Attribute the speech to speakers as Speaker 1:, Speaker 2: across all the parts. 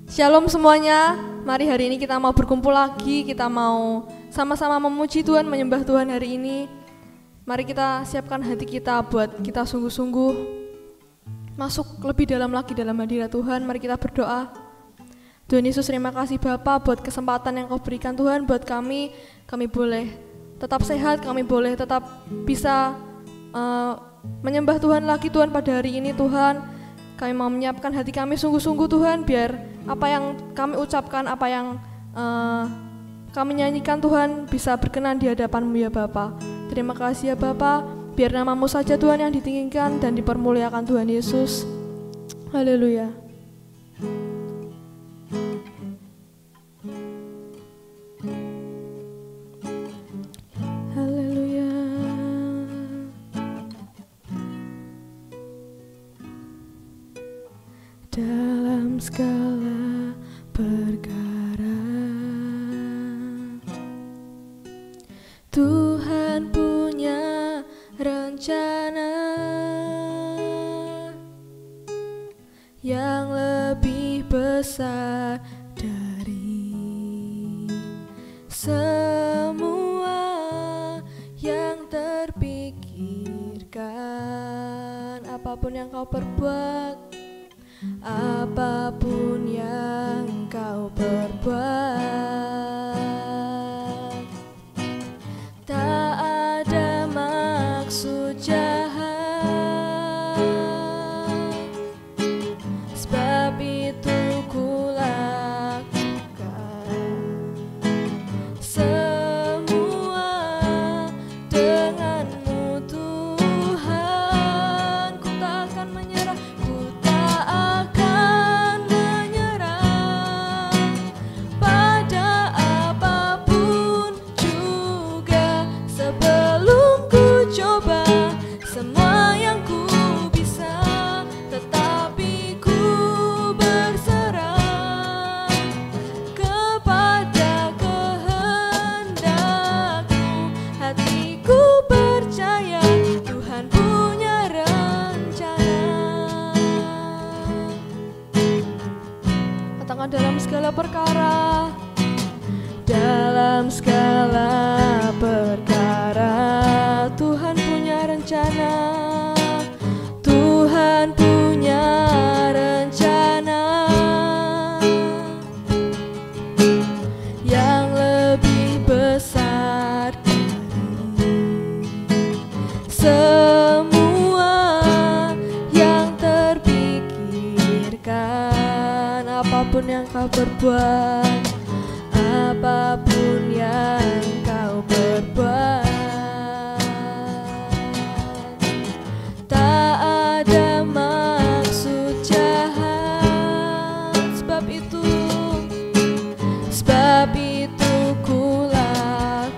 Speaker 1: Shalom semuanya, mari hari ini kita mau berkumpul lagi, kita mau sama-sama memuji Tuhan, menyembah Tuhan hari ini. Mari kita siapkan hati kita buat kita sungguh-sungguh masuk lebih dalam lagi dalam hadirat Tuhan. Mari kita berdoa. Tuhan Yesus, terima kasih Bapa buat kesempatan yang Kau berikan Tuhan buat kami. Kami boleh tetap sehat, kami boleh tetap bisa menyembah Tuhan lagi Tuhan pada hari ini Tuhan. Kami mau menyiapkan hati kami sungguh-sungguh Tuhan, biar apa yang kami ucapkan, apa yang kami nyanyikan Tuhan bisa berkenan di hadapan-Mu ya Bapa. Terima kasih ya Bapa, biar nama-Mu saja Tuhan yang ditinggikan dan dipermuliakan Tuhan Yesus. Haleluya. Dalam segala perkara Tuhan punya rencana yang lebih besar dari semua yang terpikirkan. Apapun yang kau perbuat, apapun yang kau perbuat, tak ada maksud jahat, sebab itu ku lakukan semua denganmu Tuhan. Ku tak akan menyerah, ku tak akan menyerah pada apapun juga. Sebelum ku coba semua yang ku bisa, tetapi ku berserah kepada kehendakmu. Hatiku percaya Tuhan punya rencana. Katakan dalam segala perkara, dalam segala perkara Tuhan punya rencana. Tuhan punya rencana yang lebih besar dari semua yang terpikirkan. Apapun yang kau perbuat, apapun yang kau perbuat, tak ada maksud jahat. Sebab itu ku lakukan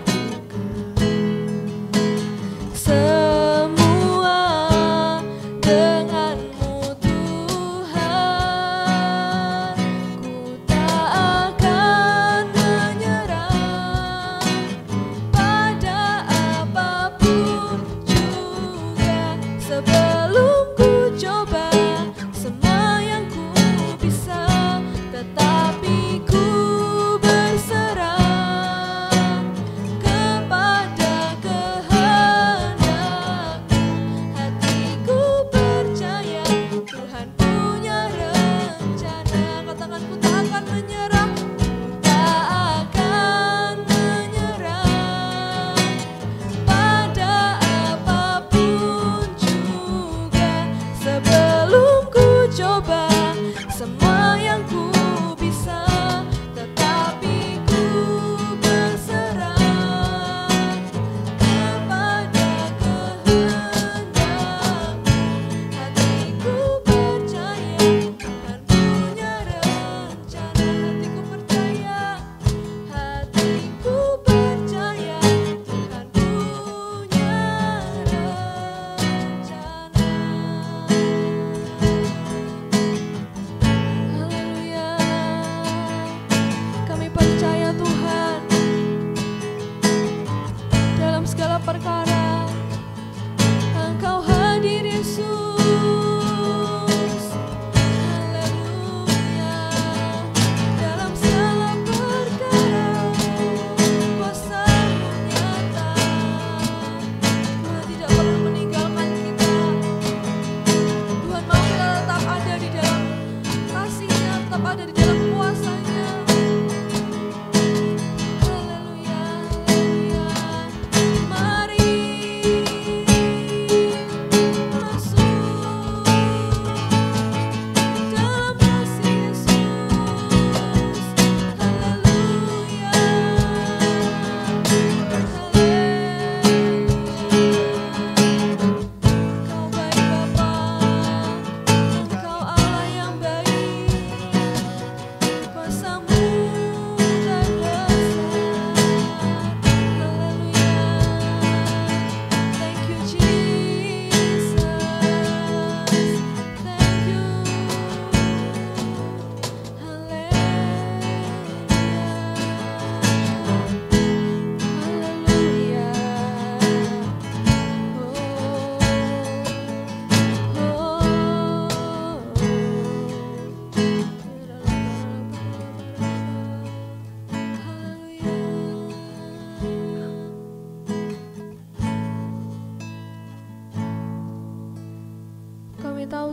Speaker 1: semua denganmu Tuhan. Ku tak akan menyerah pada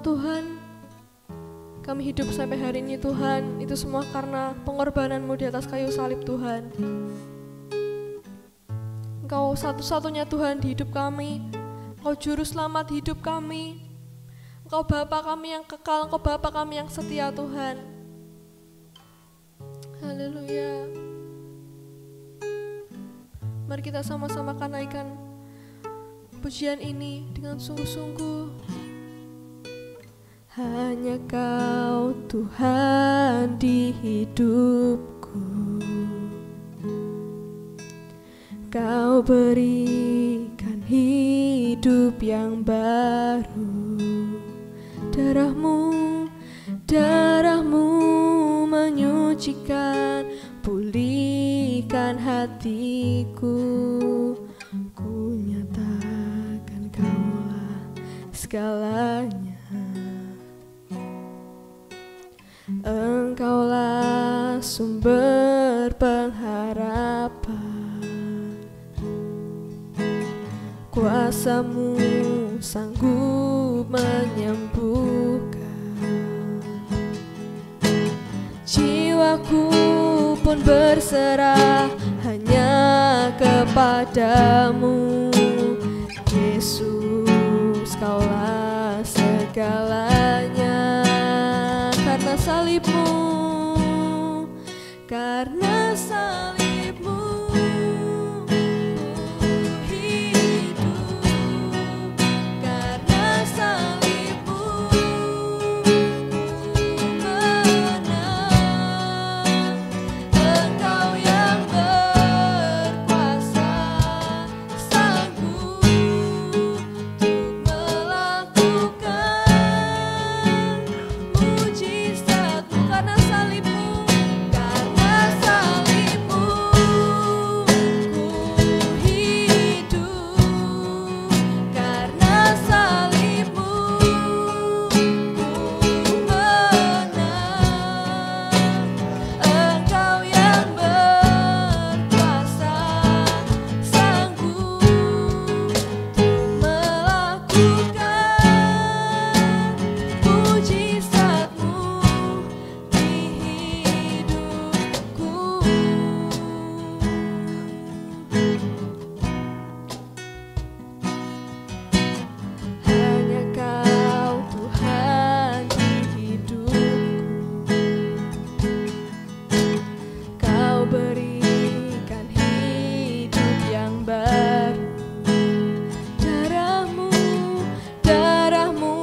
Speaker 1: Tuhan kami hidup sampai hari ini Tuhan, itu semua karena pengorbanan-Mu di atas kayu salib Tuhan. Engkau satu-satunya Tuhan di hidup kami, Engkau juru selamat hidup kami, Engkau Bapa kami yang kekal, Engkau Bapa kami yang setia Tuhan. Haleluya. Mari kita sama-sama akan naikkan pujian ini dengan sungguh-sungguh. Hanya Kau Tuhan di hidupku, Kau berikan hidup yang baru. Darah-Mu menyucikan, pulihkan hatiku. Ku nyatakan Kaulah segalanya. Engkaulah sumber pengharapan, kuasa-Mu sanggup menyembuhkan. Jiwaku pun berserah hanya kepadamu, Yesus, Kaulah segalanya. Karena salib-Mu, karena salib-Mu ku hidup, karena salib-Mu ku menang. Engkau yang berkuasa, sanggup untuk melakukan mujizat-Mu. Karena salib-Mu, karena salib-Mu ku hidup, karena salib-Mu ku menang. Engkau yang berkuasa, sanggup untuk melakukan mujizat-Mu di hidupku. Hanya Kau Tuhan di hidupku, Kau berikan hidup yang baru. Darah-Mu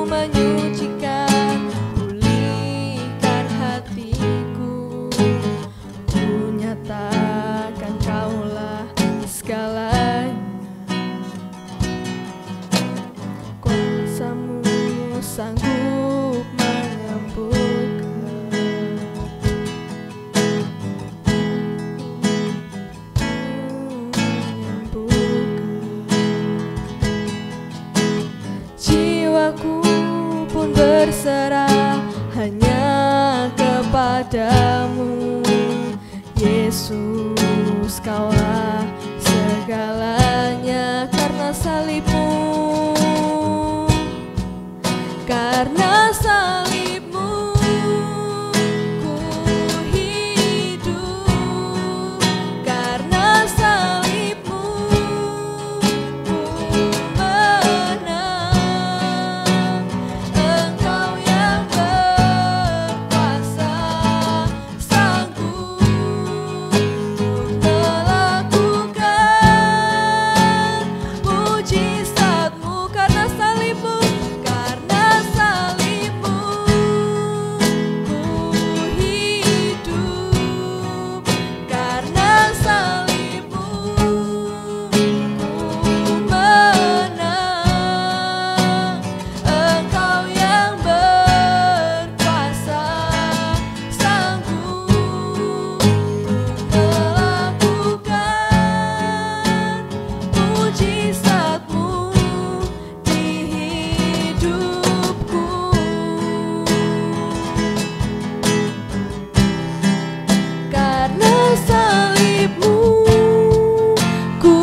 Speaker 1: menyucikan, pulihkan hatiku. Ku nyatakan Kaulah segalanya. Kuasa-Mu sanggup menyembuhkan. Jiwaku pun berserah hanya kepadamu, Yesus, Kaulah segalanya. Karena salib-Mu, karena salib-Mu ku hidup, karena salib-Mu ku menang. Engkau yang berkuasa, sanggup untuk melakukan mujizat-Mu. Karena salib-Mu, karena salib-Mu ku hidup, karena salib-Mu ku menang. Engkau yang berkuasa, sanggup untuk melakukan mujizat-Mu di hidupku. Karena salib-Mu ku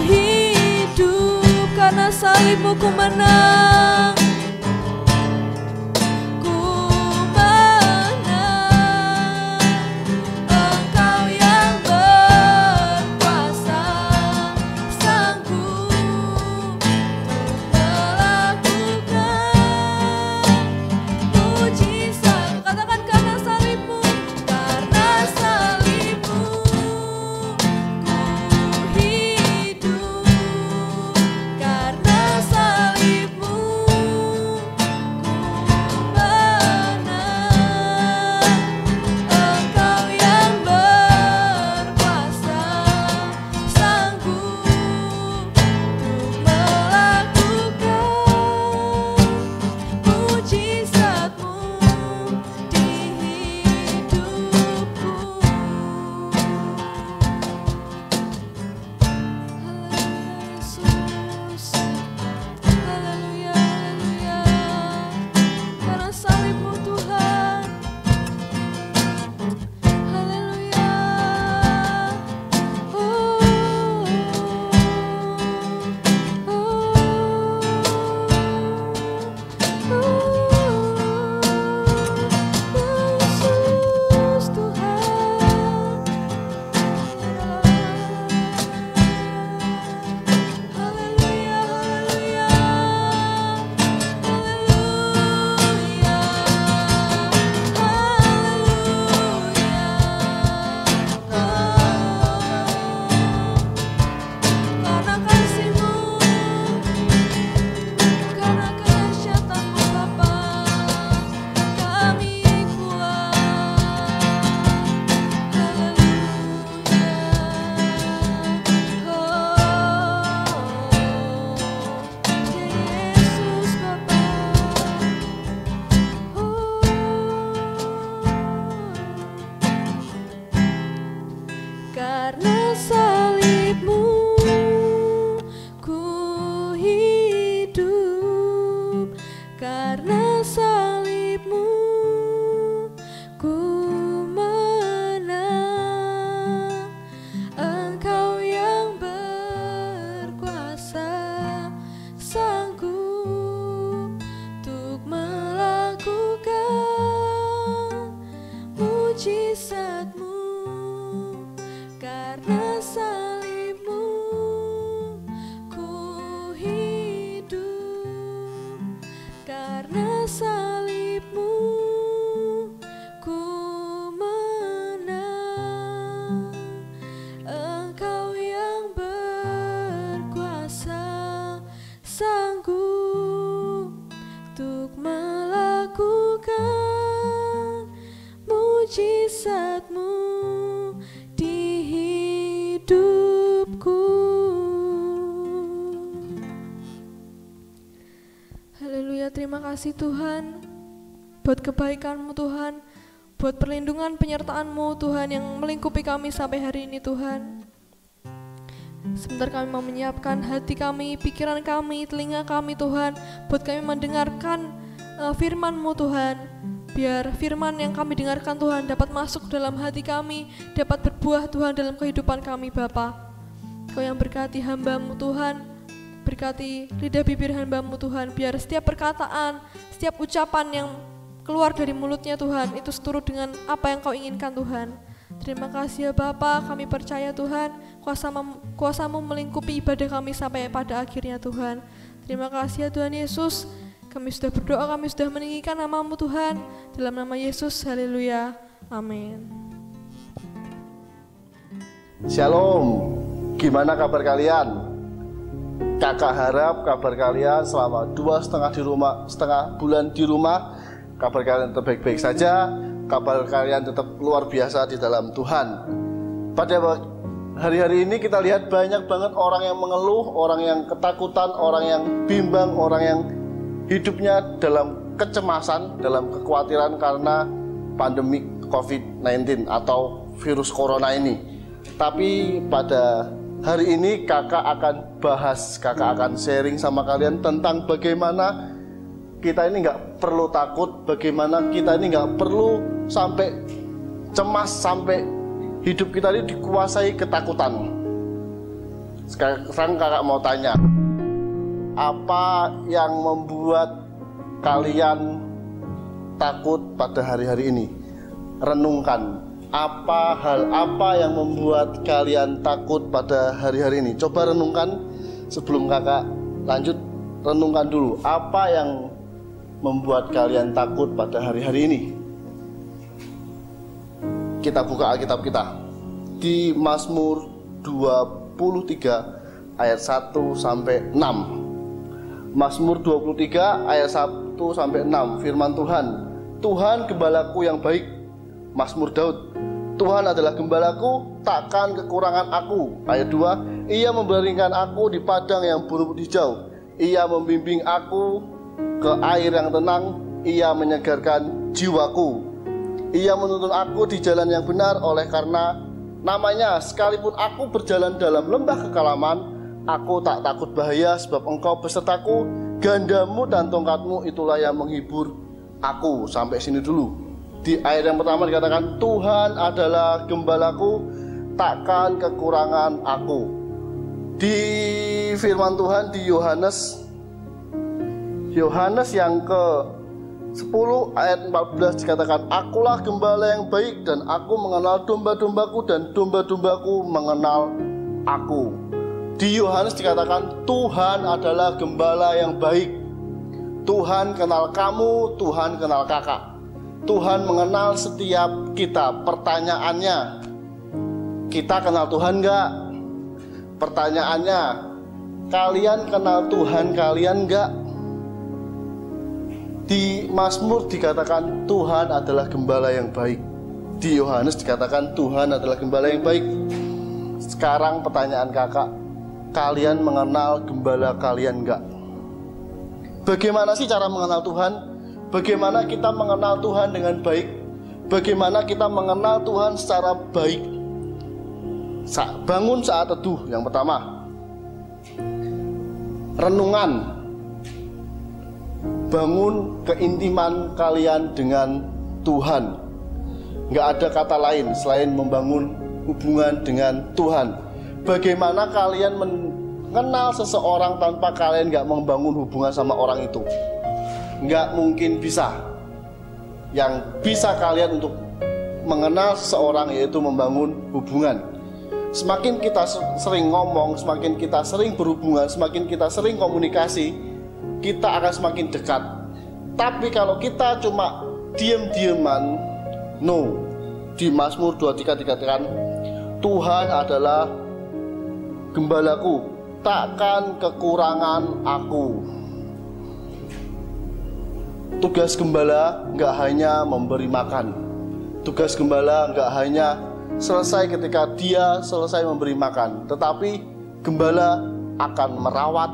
Speaker 1: hidup, karena salib-Mu ku menang. kasih Tuhan, buat kebaikan-Mu Tuhan, buat perlindungan penyertaan-Mu Tuhan yang melingkupi kami sampai hari ini Tuhan. Sebentar kami mau menyiapkan hati kami, pikiran kami, telinga kami Tuhan, buat kami mendengarkan firman-Mu Tuhan. Biar firman yang kami dengarkan Tuhan dapat masuk dalam hati kami, dapat berbuah Tuhan dalam kehidupan kami Bapa. Kau yang berkati hamba-Mu Tuhan, berkati lidah bibir hamba-Mu Tuhan, biar setiap perkataan, setiap ucapan yang keluar dari mulutnya Tuhan, itu seturut dengan apa yang Kau inginkan Tuhan. Terima kasih ya Bapa, kami percaya Tuhan, kuasa-Mu melingkupi ibadah kami sampai pada akhirnya Tuhan. Terima kasih ya Tuhan Yesus, kami sudah berdoa, kami sudah meninggikan nama-Mu Tuhan, dalam nama Yesus, haleluya, amin.
Speaker 2: Shalom, gimana kabar kalian? Kakak harap kabar kalian selama 2,5 bulan di rumah, kabar kalian tetap baik-baik saja, kabar kalian tetap luar biasa di dalam Tuhan. Pada hari-hari ini kita lihat banyak banget orang yang mengeluh, orang yang ketakutan, orang yang bimbang, orang yang hidupnya dalam kecemasan, dalam kekhawatiran karena pandemi COVID-19 atau virus corona ini. Tapi pada hari ini kakak akan sharing sama kalian tentang bagaimana kita ini nggak perlu takut, bagaimana kita ini nggak perlu sampai cemas, sampai hidup kita ini dikuasai ketakutan. Sekarang kakak mau tanya, apa yang membuat kalian takut pada hari-hari ini? Renungkan, hal apa yang membuat kalian takut pada hari-hari ini? Coba renungkan sebelum kakak lanjut, renungkan dulu apa yang membuat kalian takut pada hari-hari ini. Kita buka Alkitab kita di Mazmur 23 ayat 1 sampai 6. Mazmur 23 ayat 1 sampai 6, firman Tuhan. Tuhan gembalaku yang baik. Mazmur Daud. Tuhan adalah gembalaku, takkan kekurangan aku. Ayat 2, Ia membaringkan aku di padang yang berumput hijau. Ia membimbing aku ke air yang tenang. Ia menyegarkan jiwaku. Ia menuntun aku di jalan yang benar oleh karena namanya. Sekalipun aku berjalan dalam lembah kekelaman, aku tak takut bahaya, sebab Engkau besertaku. Gandamu dan tongkatmu itulah yang menghibur aku. Sampai sini dulu. Di ayat yang pertama dikatakan, Tuhan adalah gembalaku, takkan kekurangan aku. Di firman Tuhan di Yohanes yang ke 10 ayat 14 dikatakan, akulah gembala yang baik dan aku mengenal domba-dombaku dan domba-dombaku mengenal aku. Di Yohanes dikatakan Tuhan adalah gembala yang baik. Tuhan kenal kamu, Tuhan kenal kakak. Tuhan mengenal setiap kita. Pertanyaannya, kita kenal Tuhan enggak? Pertanyaannya, kalian kenal Tuhan kalian enggak? Di Mazmur dikatakan Tuhan adalah gembala yang baik. Di Yohanes dikatakan Tuhan adalah gembala yang baik. Sekarang pertanyaan kakak, kalian mengenal gembala kalian enggak? Bagaimana sih cara mengenal Tuhan? Bagaimana kita mengenal Tuhan dengan baik? Bagaimana kita mengenal Tuhan secara baik? Bangun saat teduh yang pertama. Renungan. Bangun keintiman kalian dengan Tuhan. Nggak ada kata lain selain membangun hubungan dengan Tuhan. Bagaimana kalian mengenal seseorang tanpa kalian nggak membangun hubungan sama orang itu? Nggak mungkin bisa. Yang bisa kalian untuk mengenal seseorang yaitu membangun hubungan. Semakin kita sering ngomong, semakin kita sering berhubungan, semakin kita sering komunikasi, kita akan semakin dekat. Tapi kalau kita cuma diam-diaman, no. Di Mazmur 23 dikatakan Tuhan adalah gembalaku, takkan kekurangan aku. Tugas gembala nggak hanya memberi makan. Tugas gembala nggak hanya selesai ketika dia selesai memberi makan, tetapi gembala akan merawat,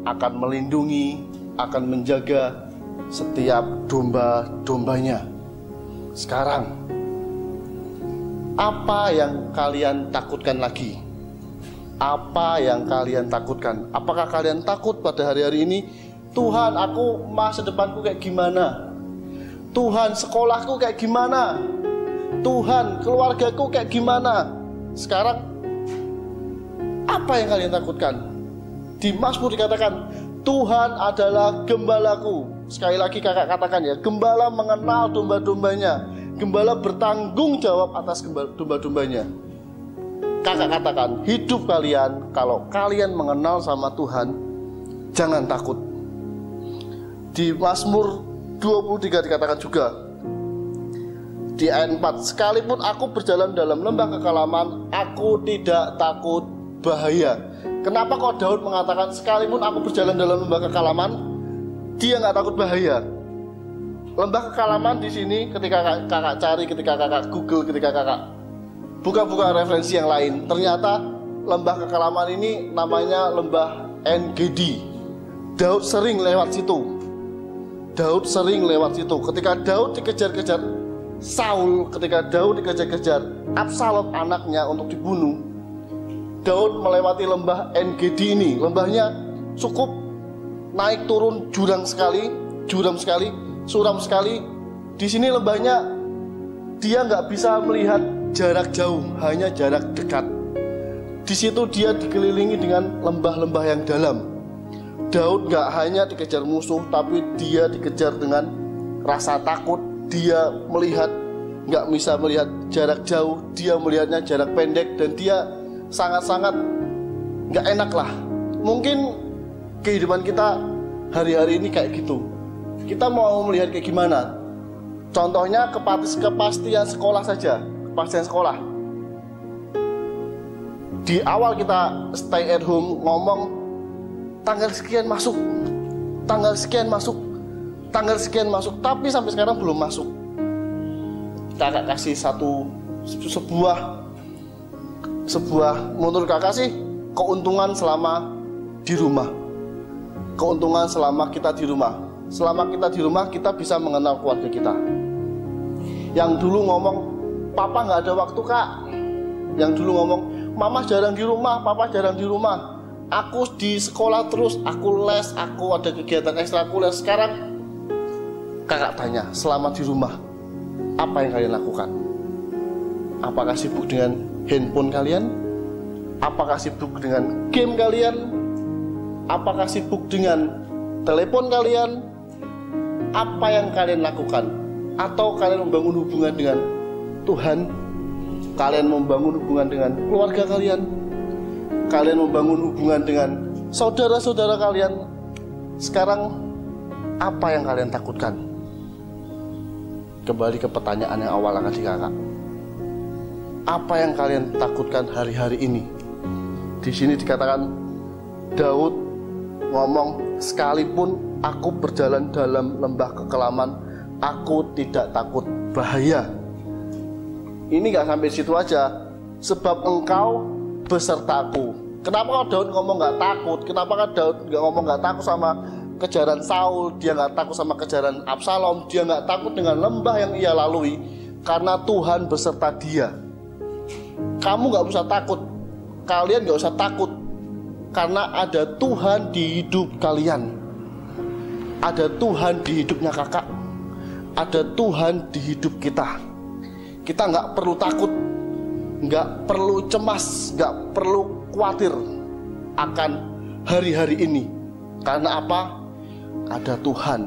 Speaker 2: akan melindungi, akan menjaga setiap domba-dombanya. Sekarang, apa yang kalian takutkan lagi? Apa yang kalian takutkan? Apakah kalian takut pada hari-hari ini? Tuhan, aku masa depanku kayak gimana? Tuhan, sekolahku kayak gimana? Tuhan, keluargaku kayak gimana? Sekarang, apa yang kalian takutkan? Di Mazmur dikatakan, Tuhan adalah gembalaku. Sekali lagi kakak katakan ya, gembala mengenal domba-dombanya. Gembala bertanggung jawab atas domba-dombanya. Kakak katakan, hidup kalian, kalau kalian mengenal sama Tuhan, jangan takut. Di Mazmur 23 dikatakan juga, di ayat 4, sekalipun aku berjalan dalam lembah kekelaman, aku tidak takut bahaya. Kenapa kok Daud mengatakan sekalipun aku berjalan dalam lembah kekelaman, dia nggak takut bahaya? Lembah kekelaman di sini, ketika kakak cari, ketika kakak Google, ketika kakak buka-buka referensi yang lain, ternyata lembah kekelaman ini namanya lembah En-Gedi. Daud sering lewat situ. Daud sering lewat situ. Ketika Daud dikejar-kejar Saul, ketika Daud dikejar-kejar Absalom anaknya untuk dibunuh, Daud melewati lembah En-Gedi ini. Lembahnya cukup naik turun curam sekali, suram sekali. Di sini lembahnya dia nggak bisa melihat jarak jauh, hanya jarak dekat. Di situ dia dikelilingi dengan lembah-lembah yang dalam. Daud gak hanya dikejar musuh, tapi dia dikejar dengan rasa takut. Dia melihat, gak bisa melihat jarak jauh, dia melihatnya jarak pendek, dan dia sangat-sangat gak enak lah. Mungkin kehidupan kita hari-hari ini kayak gitu. Kita mau melihat kayak gimana? Contohnya kepastian sekolah saja. Kepastian sekolah. Di awal kita stay at home ngomong tanggal sekian masuk, tapi sampai sekarang belum masuk. Kakak kasih sebuah menurut kakak sih keuntungan selama di rumah. Keuntungan selama kita di rumah. Selama kita di rumah, kita bisa mengenal keluarga kita. Yang dulu ngomong, papa nggak ada waktu kak. Yang dulu ngomong, mama jarang di rumah, papa jarang di rumah. Aku di sekolah terus, aku les, aku ada kegiatan ekstrakurikuler. Sekarang kakak tanya, selama di rumah, apa yang kalian lakukan? Apakah sibuk dengan handphone kalian? Apakah sibuk dengan game kalian? Apakah sibuk dengan telepon kalian? Apa yang kalian lakukan? Atau kalian membangun hubungan dengan Tuhan? Kalian membangun hubungan dengan keluarga kalian? Kalian membangun hubungan dengan saudara-saudara kalian? Sekarang apa yang kalian takutkan? Kembali ke pertanyaan yang awal tadi kakak. Apa yang kalian takutkan hari-hari ini? Di sini dikatakan Daud ngomong, sekalipun aku berjalan dalam lembah kekelaman, aku tidak takut bahaya. Ini gak sampai situ aja, sebab engkau besertaku. Kenapa Daud ngomong gak takut? Kenapa Daud gak ngomong gak takut sama kejaran Saul? Dia gak takut sama kejaran Absalom. Dia gak takut dengan lembah yang ia lalui, karena Tuhan beserta dia. Kamu gak usah takut. Kalian gak usah takut, karena ada Tuhan di hidup kalian. Ada Tuhan di hidupnya kakak. Ada Tuhan di hidup kita. Kita gak perlu takut, gak perlu cemas, gak perlu khawatir akan hari-hari ini. Karena apa? Ada Tuhan.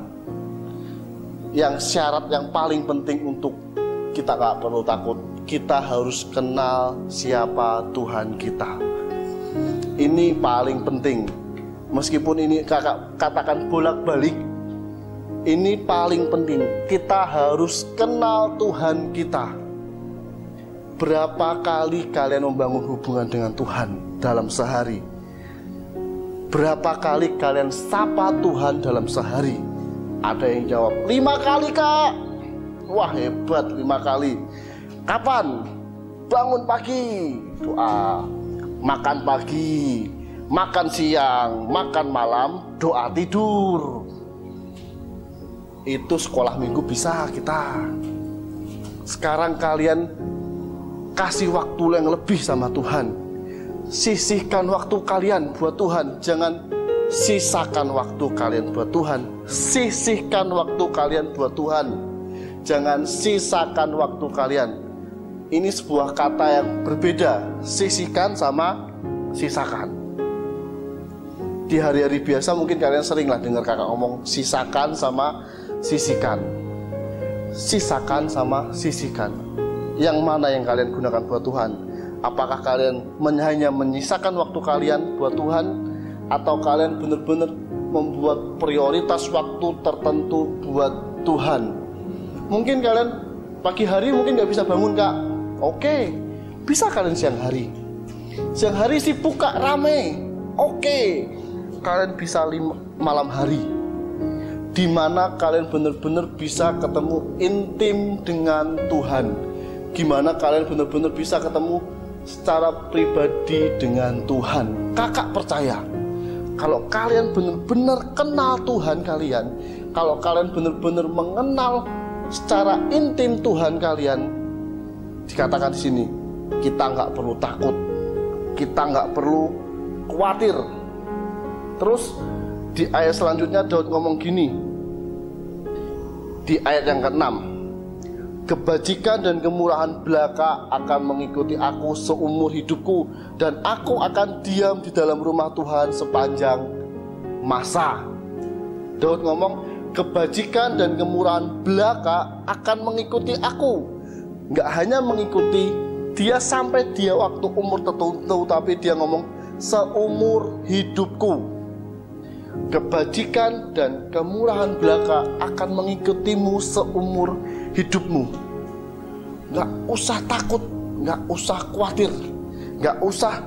Speaker 2: Yang syarat yang paling penting untuk kita gak perlu takut, kita harus kenal siapa Tuhan kita. Ini paling penting. Meskipun ini kakak katakan bolak-balik, ini paling penting. Kita harus kenal Tuhan kita. Berapa kali kalian membangun hubungan dengan Tuhan dalam sehari? Berapa kali kalian sapa Tuhan dalam sehari? Ada yang jawab 5 kali kak. Wah hebat, 5 kali. Kapan? Bangun pagi, doa. Makan pagi, makan siang, makan malam, doa tidur. itu sekolah minggu bisa kita. Sekarang kalian kasih waktu yang lebih sama Tuhan. Sisihkan waktu kalian buat Tuhan. Jangan sisakan waktu kalian buat Tuhan. Sisihkan waktu kalian buat Tuhan. Jangan sisakan waktu kalian. Ini sebuah kata yang berbeda. Sisihkan sama sisakan. Di hari-hari biasa mungkin kalian sering lah dengar kakak ngomong sisakan sama sisihkan. Sisakan sama sisihkan. Yang mana yang kalian gunakan buat Tuhan? Apakah kalian hanya menyisakan waktu kalian buat Tuhan, atau kalian benar-benar membuat prioritas waktu tertentu buat Tuhan? Mungkin kalian pagi hari mungkin gak bisa bangun kak. Oke, bisa kalian siang hari. Siang hari sibuk kak, rame. Oke, kalian bisa malam hari, di mana kalian benar-benar bisa ketemu intim dengan Tuhan. Gimana kalian benar-benar bisa ketemu secara pribadi dengan Tuhan. Kakak percaya, kalau kalian benar-benar kenal Tuhan kalian, kalau kalian benar-benar mengenal secara intim Tuhan kalian, dikatakan di sini, kita nggak perlu takut, kita nggak perlu khawatir. Terus di ayat selanjutnya Daud ngomong gini, di ayat yang ke-6, kebajikan dan kemurahan belaka akan mengikuti aku seumur hidupku, dan aku akan diam di dalam rumah Tuhan sepanjang masa. Daud ngomong, kebajikan dan kemurahan belaka akan mengikuti aku. Nggak hanya mengikuti dia sampai dia waktu umur tertentu, tapi dia ngomong seumur hidupku. Kebajikan dan kemurahan belaka akan mengikutimu seumur hidupmu. Gak usah takut, gak usah khawatir, gak usah.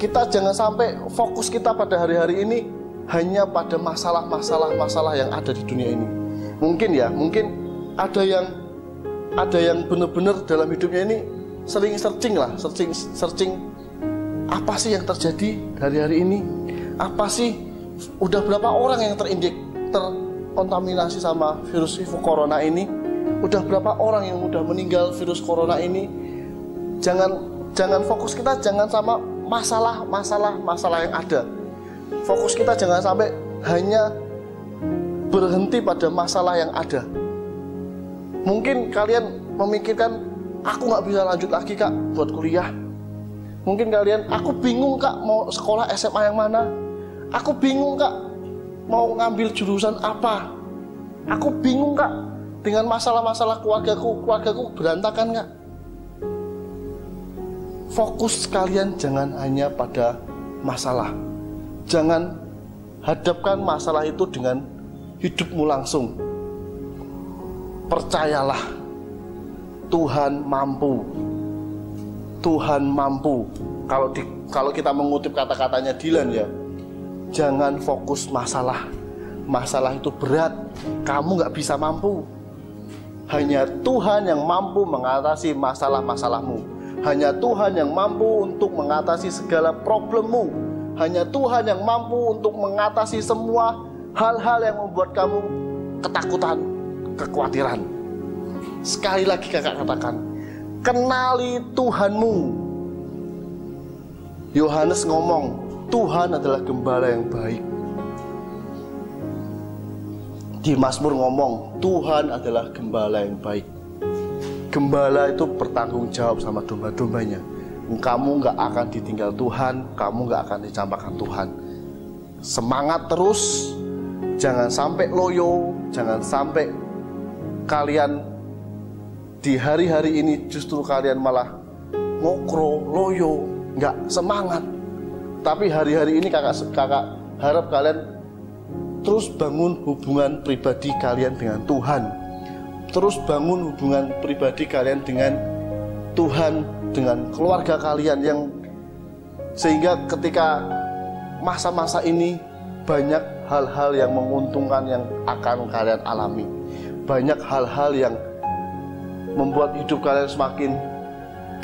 Speaker 2: Kita jangan sampai fokus kita pada hari-hari ini hanya pada masalah-masalah yang ada di dunia ini. Mungkin ya, mungkin ada yang benar-benar dalam hidupnya ini sering searching apa sih yang terjadi hari-hari ini? Apa sih, udah berapa orang yang terkontaminasi sama virus corona ini? Udah berapa orang yang udah meninggal virus corona ini? Jangan fokus kita jangan sama masalah yang ada. Fokus kita jangan sampai hanya berhenti pada masalah yang ada. Mungkin kalian memikirkan, aku gak bisa lanjut lagi kak buat kuliah. Mungkin kalian, aku bingung kak mau sekolah SMA yang mana. Aku bingung kak mau ngambil jurusan apa. Aku bingung kak dengan masalah-masalah keluargaku berantakan kak. Fokus kalian jangan hanya pada masalah. Jangan hadapkan masalah itu dengan hidupmu langsung. Percayalah, Tuhan mampu. Tuhan mampu. Kalau kita mengutip kata-katanya Dylan ya, jangan fokus masalah. Masalah itu berat, kamu gak bisa mampu. Hanya Tuhan yang mampu mengatasi masalah-masalahmu. Hanya Tuhan yang mampu untuk mengatasi segala problemmu. Hanya Tuhan yang mampu untuk mengatasi semua hal-hal yang membuat kamu ketakutan, kekhawatiran. Sekali lagi kakak katakan, kenali Tuhanmu. Yohanes ngomong, Tuhan adalah gembala yang baik. Di Mazmur ngomong, Tuhan adalah gembala yang baik. Gembala itu bertanggung jawab sama domba-dombanya. Kamu gak akan ditinggal Tuhan, kamu gak akan dicampakkan Tuhan. Semangat terus, jangan sampai loyo, jangan sampai kalian di hari-hari ini justru kalian malah ngokro, loyo, gak semangat. Tapi hari-hari ini kakak harap kalian terus bangun hubungan pribadi kalian dengan Tuhan. Terus bangun hubungan pribadi kalian dengan Tuhan, dengan keluarga kalian, yang sehingga ketika masa-masa ini banyak hal-hal yang menguntungkan yang akan kalian alami. Banyak hal-hal yang membuat hidup kalian semakin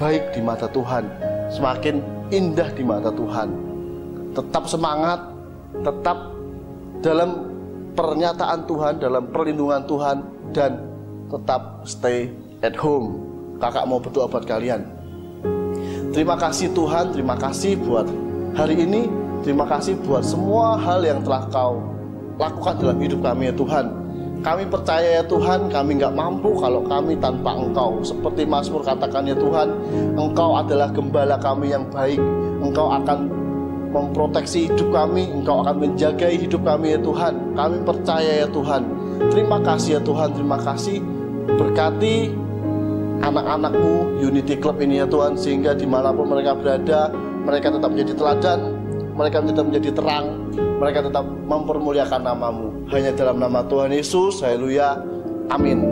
Speaker 2: baik di mata Tuhan, semakin indah di mata Tuhan. Tetap semangat, tetap dalam pernyataan Tuhan, dalam perlindungan Tuhan, dan tetap stay at home. Kakak mau berdoa buat kalian. Terima kasih Tuhan, terima kasih buat hari ini. Terima kasih buat semua hal yang telah Kau lakukan dalam hidup kami ya Tuhan. Kami percaya ya Tuhan, kami nggak mampu kalau kami tanpa Engkau. Seperti Mazmur katakan ya Tuhan, Engkau adalah gembala kami yang baik. Engkau akan memproteksi hidup kami, Engkau akan menjaga hidup kami ya Tuhan. Kami percaya ya Tuhan. Terima kasih ya Tuhan, terima kasih. Berkati anak-anak-Mu Unity Club ini ya Tuhan, sehingga dimanapun mereka berada, mereka tetap menjadi teladan, mereka tetap menjadi terang, mereka tetap mempermuliakan nama-Mu. Hanya dalam nama Tuhan Yesus, haleluya, amin.